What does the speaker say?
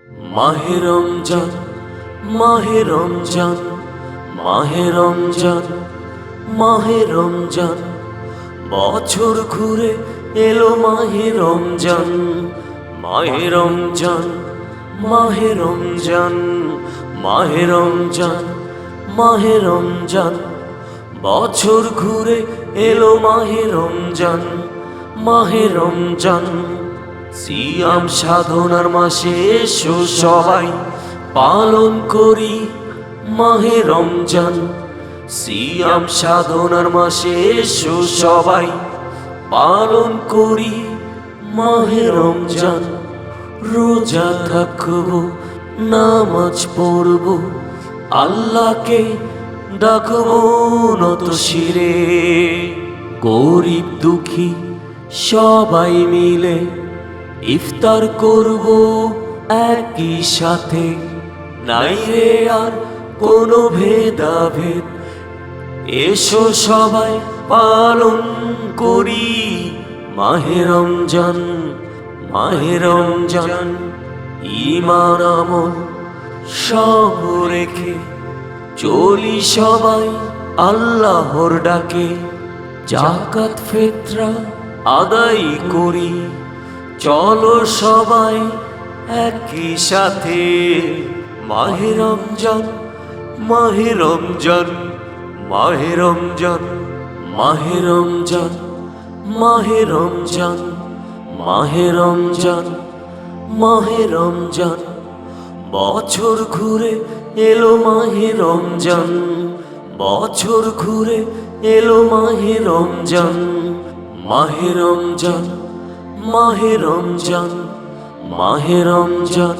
মাহে রমজান, মাহে রমজান, মাহে রমজান, মাহে রমজান। বছর ঘুরে এলো মাহে রমজান, মাহে রমজান, মাহে রমজান, মাহে রমজান, মাহে রমজান। বছর ঘুরে এলো মাহে রমজান, মাহে রমজান। সিয়াম সাধনার মাসে এসো সবাই পালন করি মাহে রমজান। সিয়াম সাধনার মাসে এসো সবাই পালন করি মাহে রমজান। রোজা থাকবো, নামাজ পড়বো, আল্লাহকে ডাকবো নত শিরে। গরিব দুঃখী সবাই মিলে ইফতার করব একই সাথে। নাই রে আর কোনো ভেদাভেদ, এসো সবাই পালন করি মাহে রমজান, মাহে রমজান। ঈমান আমল সব রেখে চলি সবাই আল্লাহর ডাকে। যাকাত ফিতরা আদায় করি, চলো সবাই একই সাথে। মাহে রমজান, মাহে রমজান, মাহে রমজান, মাহে রমজান, মাহে রমজান, মাহে রমজান, মাহে রমজান। বছর ঘুরে এলো মাহে রমজান, বছর ঘুরে এলো মাহে রমজান। মাহে রমজান, মাহে রমজান, মাহে রমজান।